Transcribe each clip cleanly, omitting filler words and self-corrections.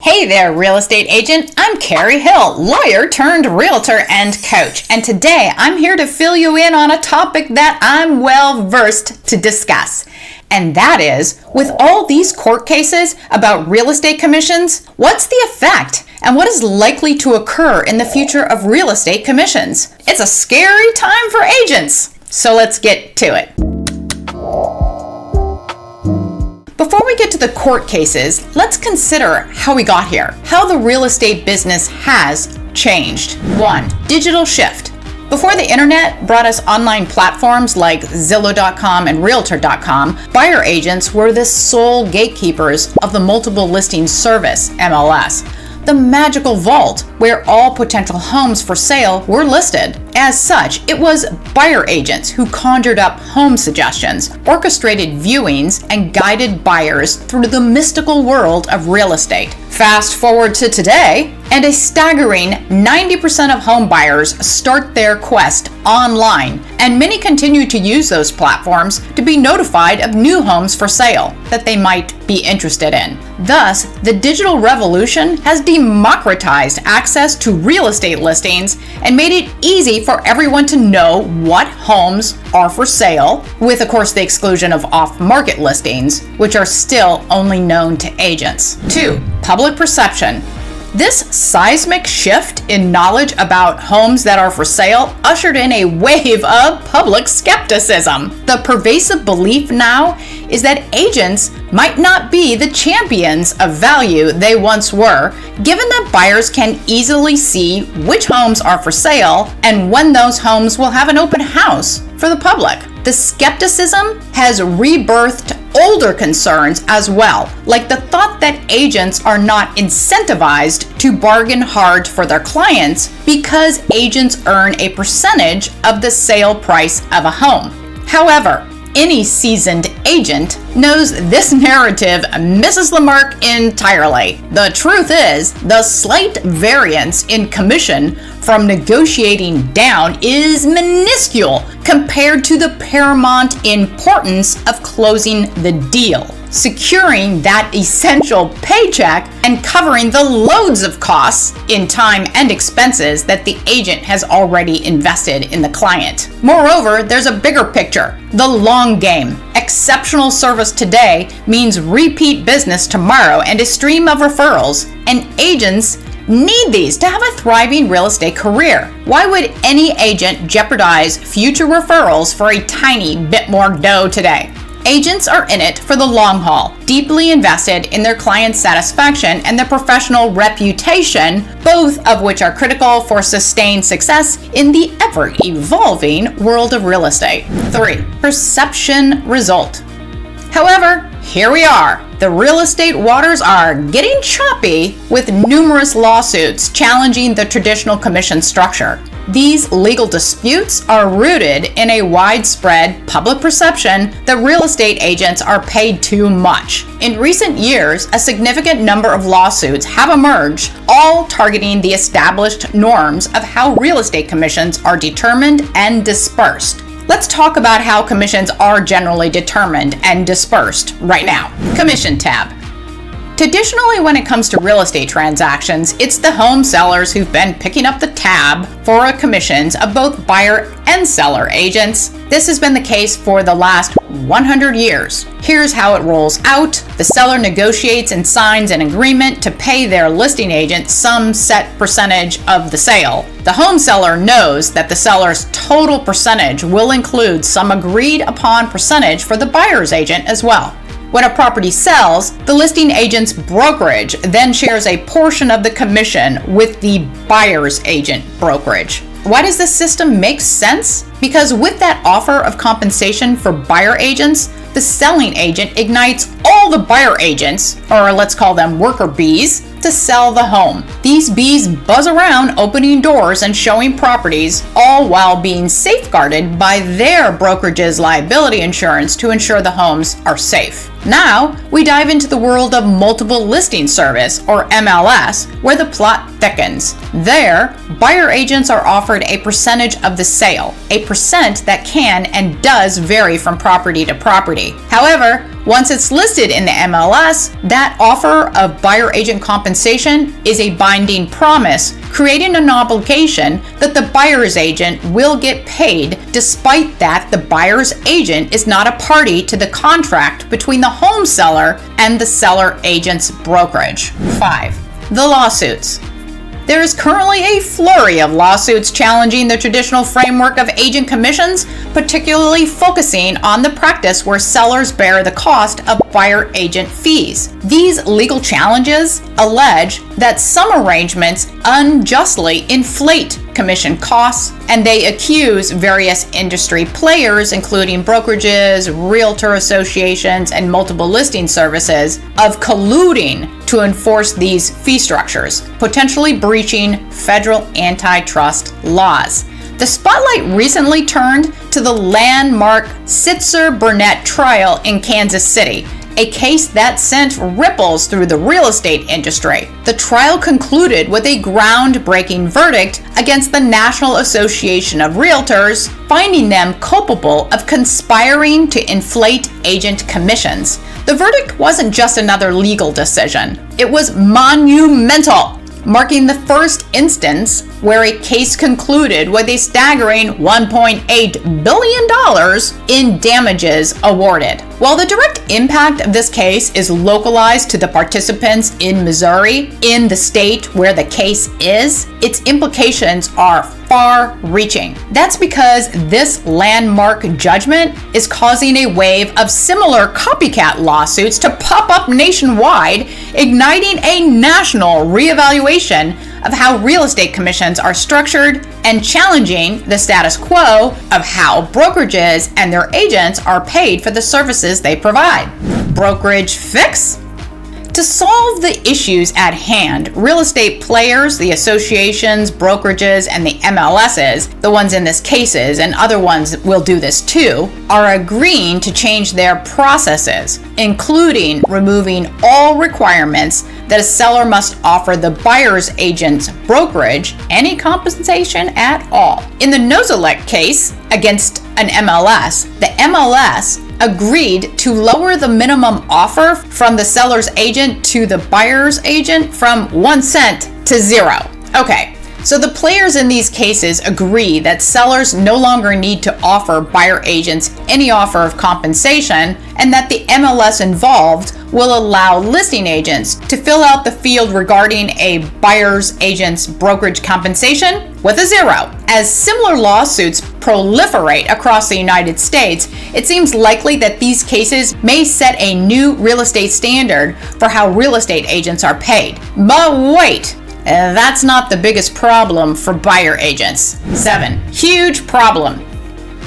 Hey there, real estate agent. I'm Karrie Hill, lawyer turned realtor and coach. And today I'm here to fill you in on a topic that I'm well versed to discuss. And that is, with all these court cases about real estate commissions, what's the effect and what is likely to occur in the future of real estate commissions? It's a scary time for agents. So let's get to it. Before we get to the court cases, let's consider how we got here, how the real estate business has changed. 1. Digital shift. Before the internet brought us online platforms like Zillow.com and realtor.com, buyer agents were the sole gatekeepers of the multiple listing service, MLS, the magical vault where all potential homes for sale were listed. As such, it was buyer agents who conjured up home suggestions, orchestrated viewings, and guided buyers through the mystical world of real estate. Fast forward to today, and a staggering 90% of home buyers start their quest online, and many continue to use those platforms to be notified of new homes for sale that they might be interested in. Thus, the digital revolution has democratized access to real estate listings and made it easy for everyone to know what homes are for sale, with of course the exclusion of off-market listings, which are still only known to agents. 2. Public perception. This seismic shift in knowledge about homes that are for sale ushered in a wave of public skepticism. The pervasive belief now is that agents might not be the champions of value they once were, given that buyers can easily see which homes are for sale and when those homes will have an open house for the public. The skepticism has rebirthed older concerns as well, like the thought that agents are not incentivized to bargain hard for their clients because agents earn a percentage of the sale price of a home. However, any seasoned agent knows this narrative misses the mark entirely. The truth is, the slight variance in commission from negotiating down is minuscule compared to the paramount importance of closing the deal, securing that essential paycheck, and covering the loads of costs in time and expenses that the agent has already invested in the client. Moreover, there's a bigger picture, the long game. Exceptional service today means repeat business tomorrow and a stream of referrals, and agents need these to have a thriving real estate career. Why would any agent jeopardize future referrals for a tiny bit more dough today? Agents are in it for the long haul, deeply invested in their client's satisfaction and their professional reputation, both of which are critical for sustained success in the ever-evolving world of real estate. 3. Perception result. However, here we are. The real estate waters are getting choppy with numerous lawsuits challenging the traditional commission structure. These legal disputes are rooted in a widespread public perception that real estate agents are paid too much. In recent years, a significant number of lawsuits have emerged, all targeting the established norms of how real estate commissions are determined and dispersed. Let's talk about how commissions are generally determined and dispersed right now. Commission tab. Traditionally, when it comes to real estate transactions, it's the home sellers who've been picking up the tab for commissions of both buyer and seller agents. This has been the case for the last 100 years. Here's how it rolls out. The seller negotiates and signs an agreement to pay their listing agent some set percentage of the sale. The home seller knows that the seller's total percentage will include some agreed upon percentage for the buyer's agent as well. When a property sells, the listing agent's brokerage then shares a portion of the commission with the buyer's agent brokerage. Why does this system make sense? Because with that offer of compensation for buyer agents, the selling agent ignites all the buyer agents, or let's call them worker bees, to sell the home. These bees buzz around opening doors and showing properties, all while being safeguarded by their brokerage's liability insurance to ensure the homes are safe. Now, we dive into the world of multiple listing service, or MLS, where the plot thickens. There, buyer agents are offered a percentage of the sale, a percent that can and does vary from property to property. However, Once it's listed in the MLS, that offer of buyer agent compensation is a binding promise, creating an obligation that the buyer's agent will get paid, despite that the buyer's agent is not a party to the contract between the home seller and the seller agent's brokerage. 5. The lawsuits. There is currently a flurry of lawsuits challenging the traditional framework of agent commissions, particularly focusing on the practice where sellers bear the cost of buyer agent fees. These legal challenges allege that some arrangements unjustly inflate commission costs, and they accuse various industry players, including brokerages, realtor associations, and multiple listing services, of colluding to enforce these fee structures, potentially breaching federal antitrust laws. The spotlight recently turned to the landmark Sitzer Burnett trial in Kansas City, a case that sent ripples through the real estate industry. The trial concluded with a groundbreaking verdict against the National Association of Realtors, finding them culpable of conspiring to inflate agent commissions. The verdict wasn't just another legal decision. It was monumental, marking the first instance where a case concluded with a staggering $1.8 billion in damages awarded. While the direct impact of this case is localized to the participants in Missouri, in the state where the case is, its implications are far-reaching. That's because this landmark judgment is causing a wave of similar copycat lawsuits to pop up nationwide, igniting a national reevaluation of how real estate commissions are structured and challenging the status quo of how brokerages and their agents are paid for the services they provide. Brokerage fix? To solve the issues at hand, real estate players, the associations, brokerages, and the MLSs, the ones in this cases, and other ones will do this too, are agreeing to change their processes, including removing all requirements that a seller must offer the buyer's agent's brokerage any compensation at all. In the Nosek case against an MLS, the MLS agreed to lower the minimum offer from the seller's agent to the buyer's agent from 1 cent to 0. Okay, so the players in these cases agree that sellers no longer need to offer buyer agents any offer of compensation, and that the MLS involved will allow listing agents to fill out the field regarding a buyer's agent's brokerage compensation with a 0. As similar lawsuits proliferate across the United States, it seems likely that these cases may set a new real estate standard for how real estate agents are paid. But wait! That's not the biggest problem for buyer agents. 7. Huge problem.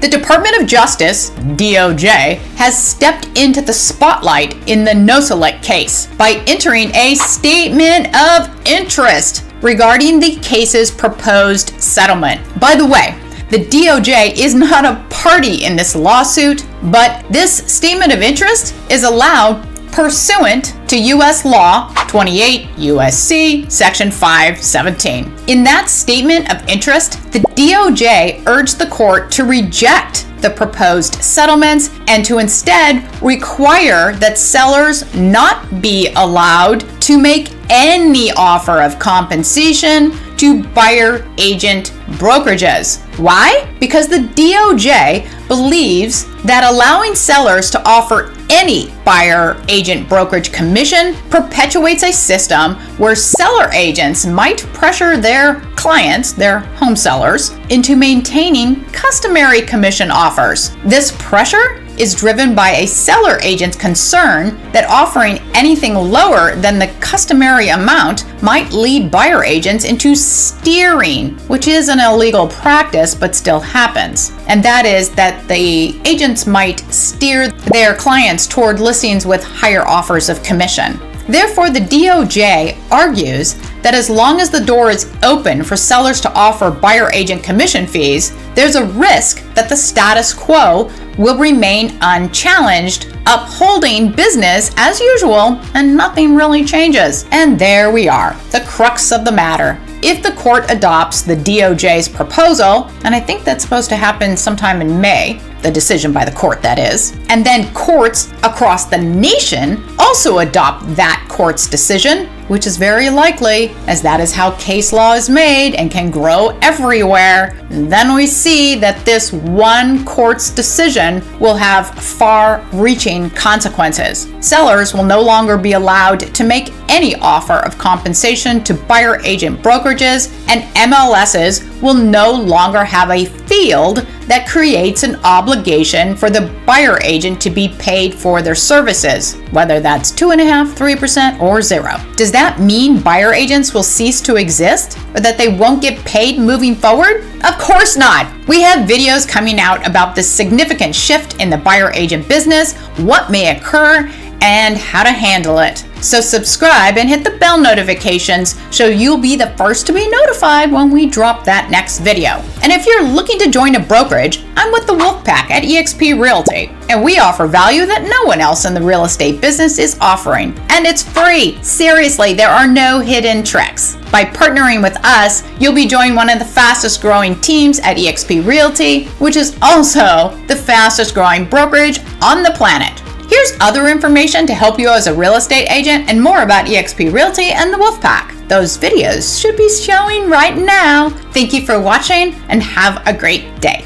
The Department of Justice, DOJ, has stepped into the spotlight in the Nosek case by entering a statement of interest regarding the case's proposed settlement. By the way, the DOJ is not a party in this lawsuit, but this statement of interest is allowed pursuant to U.S. Law 28 U.S.C. Section 517. In that statement of interest, the DOJ urged the court to reject the proposed settlements and to instead require that sellers not be allowed to make any offer of compensation to buyer agent brokerages. Why? Because the DOJ believes that allowing sellers to offer any buyer agent brokerage commission perpetuates a system where seller agents might pressure their clients, their home sellers, into maintaining customary commission offers. This pressure is driven by a seller agent's concern that offering anything lower than the customary amount might lead buyer agents into steering, which is an illegal practice but still happens. And that is that the agents might steer their clients toward listings with higher offers of commission. Therefore, the DOJ argues that as long as the door is open for sellers to offer buyer agent commission fees, there's a risk that the status quo will remain unchallenged, upholding business as usual, and nothing really changes. And there we are, the crux of the matter. if the court adopts the DOJ's proposal, and I think that's supposed to happen sometime in May, the decision by the court that is, and then courts across the nation also adopt that court's decision, which is very likely, as that is how case law is made and can grow everywhere, then we see that this one court's decision will have far-reaching consequences. Sellers will no longer be allowed to make any offer of compensation to buyer agent brokerages, and MLSs will no longer have a field that creates an obligation for the buyer agent to be paid for their services, whether that's 2.5%, 3%, or 0%. Does that mean buyer agents will cease to exist, or that they won't get paid moving forward? Of course not. We have videos coming out about this significant shift in the buyer agent business, what may occur, and how to handle it. So subscribe and hit the bell notifications so you'll be the first to be notified when we drop that next video. And if you're looking to join a brokerage, I'm with the Wolfpack at eXp Realty, and we offer value that no one else in the real estate business is offering. And it's free. Seriously, there are no hidden tricks. By partnering with us, you'll be joining one of the fastest growing teams at eXp Realty, which is also the fastest growing brokerage on the planet. Here's other information to help you as a real estate agent and more about eXp Realty and the Wolfpack. Those videos should be showing right now. Thank you for watching and have a great day.